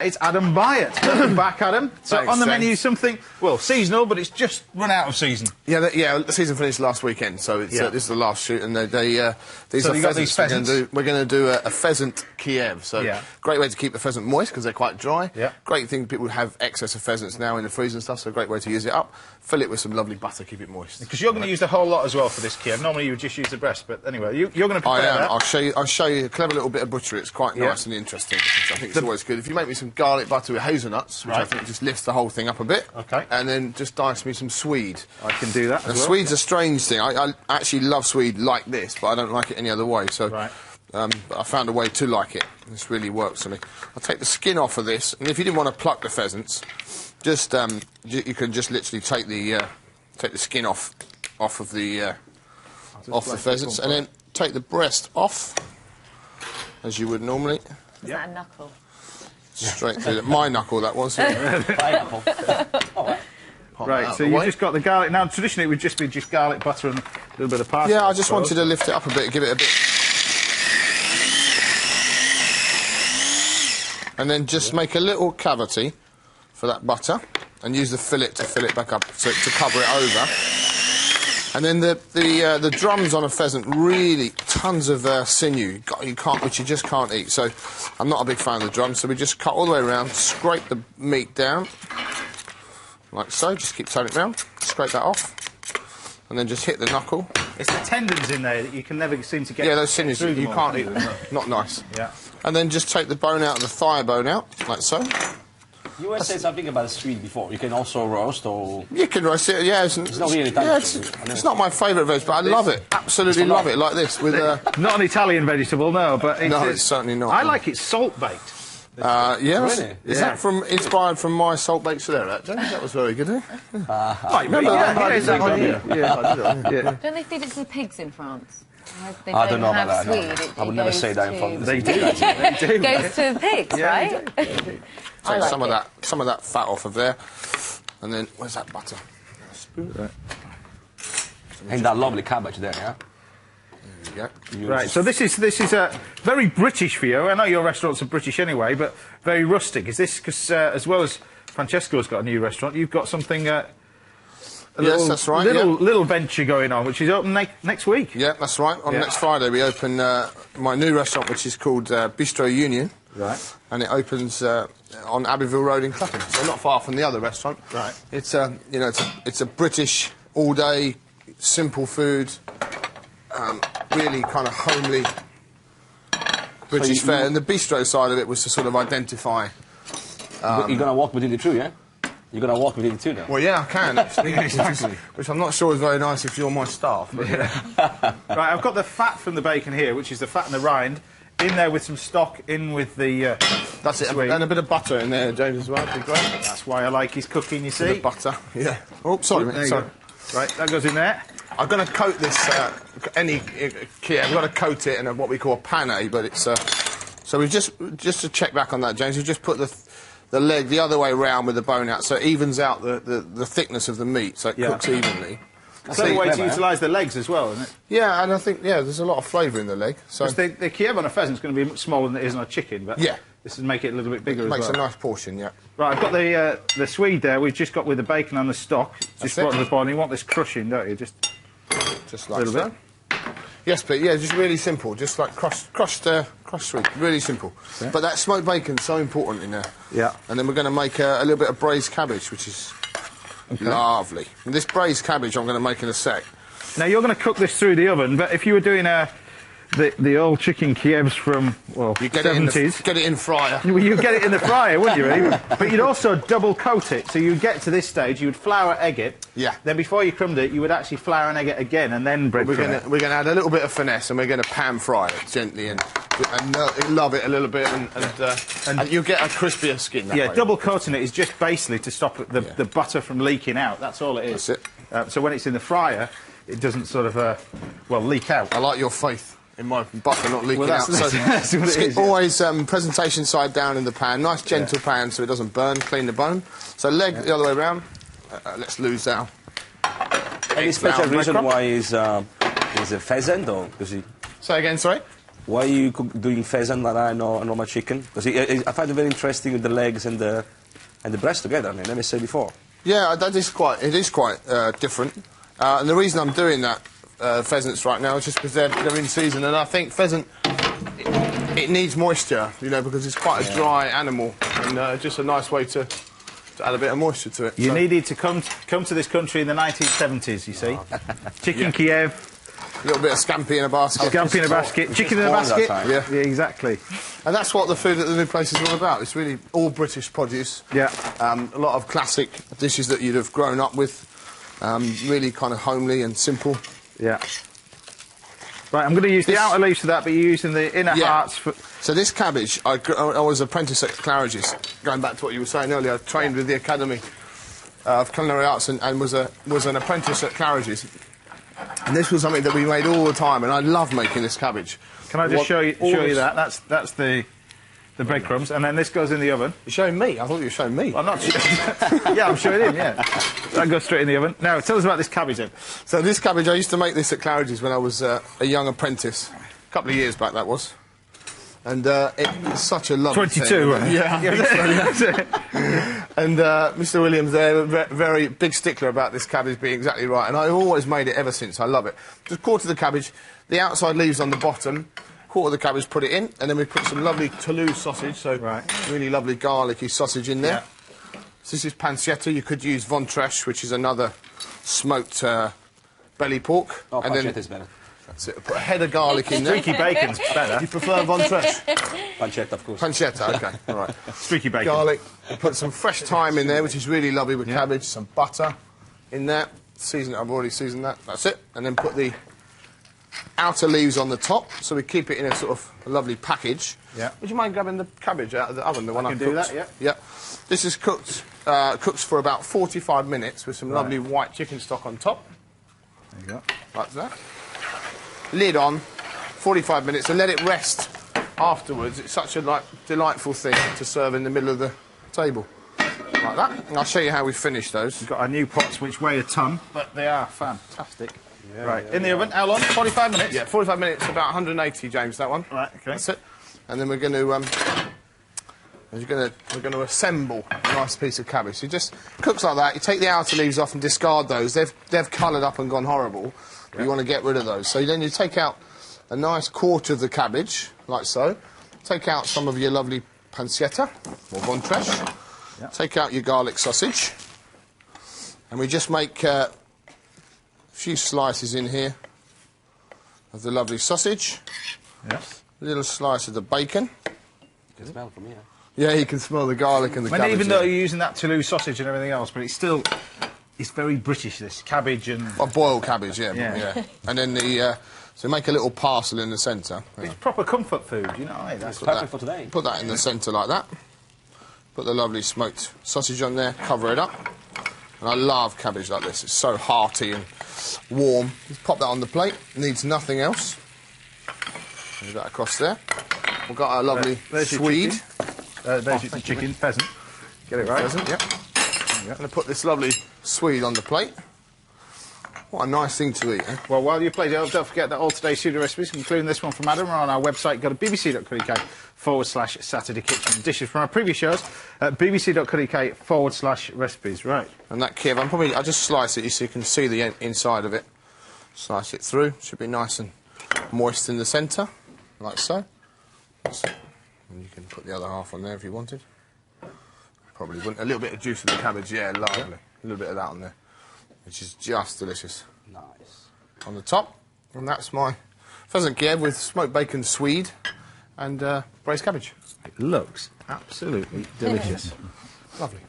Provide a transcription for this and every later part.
It's Adam Byatt. Welcome back, Adam. So Thanks, on the menu, James. something, well, seasonal, but it's just run out of season. Yeah, the season finished last weekend, so it's, this is the last shoot, and these So are you got these pheasants. pheasants? We're going to do a Pheasant Kiev, so great way to keep the pheasant moist because they're quite dry. Yeah. Great thing, people have excess of pheasants now in the freezer and stuff, so a great way to use it up. Fill it with some lovely butter, keep it moist. Because you're going to use the whole lot as well for this Kiev. Normally you would just use the breast, but anyway, you're going to prepare that. I'll show you a clever little bit of butchery. It's quite nice and interesting. I think it's always good. If you make me some garlic butter with hazelnuts, which I think just lifts the whole thing up a bit. Okay. And then just dice me some swede. I can do that as well. Swede's a strange thing. I actually love swede like this, but I don't like it any other way. So, but I found a way to like it. This really works for me. I'll take the skin off of this, and if you didn't want to pluck the pheasants, just you can just literally take the skin off of the pheasants, and then take the breast off, as you would normally. Is that a knuckle? Straight through my knuckle, that was. Pineapple. Right, so you've just got the garlic. Now, traditionally, it would just be garlic, butter, and a little bit of parsley. Yeah, I just wanted to lift it up a bit, give it a bit. And then just make a little cavity for that butter, and use the fillet to fill it back up, to cover it over. And then the drums on a pheasant, really tons of sinew, which you just can't eat. So I'm not a big fan of the drums, so we just cut all the way around, scrape the meat down, like so. Just keep turning it round, scrape that off, and then just hit the knuckle. It's the tendons in there that you can never seem to get. Yeah, those sinews, you can't eat them. Not nice. Yeah. And then just take the bone out, the thigh bone out, like so. You were saying something about a swede before. You can also roast, or you can roast it. Yeah, it's not really. It's not my favourite veg, but I love it. Absolutely love it, like this with. Not an Italian vegetable, no, but it's certainly not. I like it salt baked. Yeah, really? Is that inspired from my salt baked Solera, James? That was very good, eh? Remember that? Don't they feed it to the pigs in France? They I don't know have about that. swede. No. I would never say that in front. They do. They do. Goes to the pigs, right? Take some of that fat off of there, and then where's that butter? And that lovely cabbage there, yeah. There we go. Right, so this is very British for you. I know your restaurants are British anyway, but very rustic. Is this because as well as Francesco's got a new restaurant, you've got something? Yes, that's right. Little venture going on, which is open next week. Yeah, that's right. On next Friday we open my new restaurant, which is called Bistro Union. Right. And it opens on Abbeyville Road in Clapham, so not far from the other restaurant. Right. It's it's a British all-day simple food, really kind of homely British fare. And the bistro side of it was to sort of identify. You're going to walk between the two, yeah? You're going to walk between the two now? Well, yeah, I can, actually. Exactly. Which I'm not sure is very nice if you're my staff. But Right, I've got the fat from the bacon here, which is the fat and the rind, in there with some stock, in with the that's it, and a bit of butter in there, James, as well. That'd be great. That's why I like his cooking, you see. Butter, yeah. Oh, sorry, mate, sorry. Right, that goes in there. I'm going to coat this, any Kiev, I've got to coat it in what we call a pane, but it's... so we've just to check back on that, James, we've just put the leg the other way round with the bone out, so it evens out the thickness of the meat, so it cooks evenly. That's a way to utilise the legs as well, isn't it? Yeah, and I think, there's a lot of flavour in the leg. So the Kiev on a pheasant's going to be much smaller than it is on a chicken, but this would make it a little bit bigger as well. Makes a nice portion, yeah. Right, I've got the swede there, we've just got with the bacon and the stock. Just brought to the boil, and you want this crushing, don't you? Just like a little bit. Yes, please. Yeah, just really simple. Just like crushed sweet. Really simple. Yeah. But that smoked bacon's so important in there. Yeah. And then we're going to make a little bit of braised cabbage, which is lovely. And this braised cabbage I'm going to make in a sec. Now, you're going to cook this through the oven, but if you were doing the old chicken Kievs from, well, you get 70s... Get it in fryer. You'd get it in the fryer, wouldn't you, really? But you'd also double coat it. So you'd get to this stage, you would flour egg it. Yeah. Then before you crumbed it, you would actually flour and egg it again, and then bread. We're going to add a little bit of finesse, and we're going to pan fry it gently and love it a little bit, and you'll get a crispier skin that way. Double coating it is just basically to stop the butter from leaking out. That's all it is. That's it. So when it's in the fryer, it doesn't sort of, leak out. I like your faith in my butter not leaking out. That's what it is. Always presentation side down in the pan, nice gentle pan so it doesn't burn, clean the bone. So leg the other way around. Let's lose that. Any special reason why is a pheasant, or does he? Say again, sorry? why are you doing pheasant and I know normal chicken? Because I find it very interesting with the legs and the breast together. I mean, let me say before. Yeah, it is quite different. And the reason I'm doing that pheasants right now is just because they're in season, and I think pheasant it needs moisture, you know, because it's quite a dry animal, and just a nice way to add a bit of moisture to it. You needed to come to this country in the 1970s, you see. Chicken Kiev. A little bit of scampi in a basket. Scampi in a basket. Chicken in a basket. Yeah, exactly. And that's what the food at the new place is all about. It's really all British produce. Yeah. A lot of classic dishes that you'd have grown up with. Really kind of homely and simple. Yeah. Right, I'm going to use the outer leaves for that, but you're using the inner hearts for... So this cabbage, I was apprentice at Claridge's. Going back to what you were saying earlier, I trained with the Academy of Culinary Arts and was an apprentice at Claridge's. And this was something that we made all the time, and I love making this cabbage. Can I just show you that? That's the breadcrumbs, and then this goes in the oven. You're showing me? I thought you were showing me. I'm not. Yeah, I'm showing him. Yeah, that goes straight in the oven. Now, tell us about this cabbage then. So this cabbage, I used to make this at Claridge's when I was a young apprentice. A couple of years back, that was. And it's such a lovely 22, thing. right? Yeah, I think so. And Mr. Williams there, very big stickler about this cabbage being exactly right. And I've always made it ever since. I love it. Just quarter the cabbage, the outside leaves on the bottom, quarter the cabbage, put it in, and then we put some lovely Toulouse sausage, so really lovely garlicky sausage in there. Yeah. So this is pancetta. You could use ventrèche, which is another smoked belly pork. Oh, pancetta is better. That's it. Put a head of garlic in there. Streaky bacon's better. You prefer ventrèche? Pancetta, of course. Pancetta, OK, all right. Streaky bacon. Garlic. Put some fresh thyme in there, which is really lovely with cabbage. Some butter in there. Season it. I've already seasoned that. That's it. And then put the outer leaves on the top, so we keep it in a sort of a lovely package. Yeah. Would you mind grabbing the cabbage out of the oven, the one I can cooked? do that, yeah. Yeah. This is cooked for about 45 minutes with some lovely white chicken stock on top. There you go. Like that. Lid on, 45 minutes, and let it rest afterwards. It's such a delightful thing to serve in the middle of the table. Like that. And I'll show you how we finish those. We've got our new pots, which weigh a ton, but they are fantastic. Yeah, right, in the oven, how long? 45 minutes? Yeah, 45 minutes, about 180, James, that one. Right, OK. That's it. And then we're going to assemble a nice piece of cabbage. So it just cooks like that. You take the outer leaves off and discard those. They've coloured up and gone horrible. You want to get rid of those. So then you take out a nice quarter of the cabbage, like so. Take out some of your lovely pancetta, or ventrèche. Yep. Take out your garlic sausage. And we just make a few slices in here of the lovely sausage. Yes. A little slice of the bacon. You can smell from here. Yeah, you can smell the garlic and the cabbage. Even though you're using that Toulouse sausage and everything else, but it's still... It's very British, this cabbage and... Well, boiled cabbage, yeah. And then so make a little parcel in the centre. It's proper comfort food, you know. That's perfect for today. Put that in the centre like that. Put the lovely smoked sausage on there, cover it up. And I love cabbage like this. It's so hearty and warm. Just pop that on the plate. Needs nothing else. Move that across there. We've got our lovely swede. There's your chicken, pheasant. Get it right. Pheasant, yeah. I'm going to put this lovely swede on the plate. What a nice thing to eat, eh? Well, while you play, don't forget that all today's pseudo recipes, including this one from Adam, are on our website. Go to bbc.co.uk/Saturday Kitchen. Dishes from our previous shows at bbc.co.uk/recipes. Right. And that Kiev, I'll just slice it so you can see the inside of it. Slice it through. Should be nice and moist in the centre, like so. And you can put the other half on there if you wanted. Probably wouldn't. A little bit of juice of the cabbage, yeah, lovely. A little bit of that on there, which is just delicious. Nice. On the top, and that's my pheasant Kiev with smoked bacon swede and braised cabbage. It looks absolutely delicious. Lovely.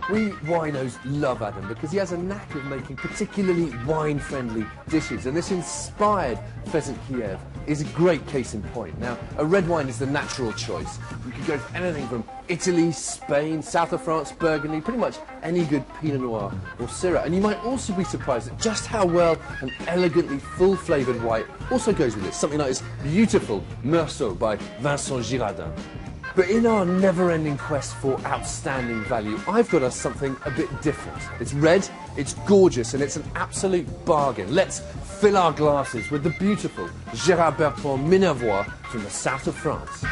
We winos love Adam because he has a knack of making particularly wine-friendly dishes, and this inspired Pheasant Kiev is a great case in point. Now, a red wine is the natural choice. You could go for anything from Italy, Spain, south of France, Burgundy, pretty much any good Pinot Noir or Syrah. And you might also be surprised at just how well an elegantly full-flavoured white also goes with it. Something like this beautiful Meursault by Vincent Girardin. But in our never-ending quest for outstanding value, I've got us something a bit different. It's red, it's gorgeous, and it's an absolute bargain. Let's fill our glasses with the beautiful Gérard Bertrand Minervois from the south of France.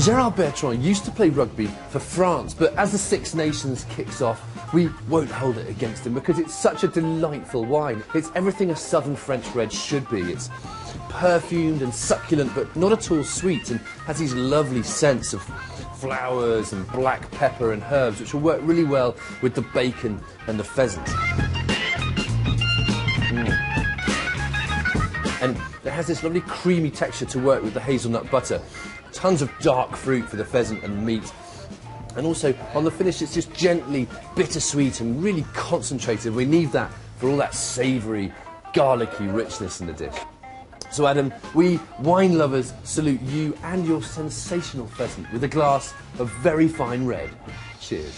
Gérard Bertrand used to play rugby for France, but as the Six Nations kicks off, we won't hold it against him because it's such a delightful wine. It's everything a southern French red should be. It's perfumed and succulent, but not at all sweet, and has these lovely scents of flowers and black pepper and herbs, which will work really well with the bacon and the pheasant. And it has this lovely creamy texture to work with the hazelnut butter. Tons of dark fruit for the pheasant and meat. And also, on the finish, it's just gently bittersweet and really concentrated. We need that for all that savoury, garlicky richness in the dish. So, Adam, we wine lovers salute you and your sensational pheasant with a glass of very fine red. Cheers.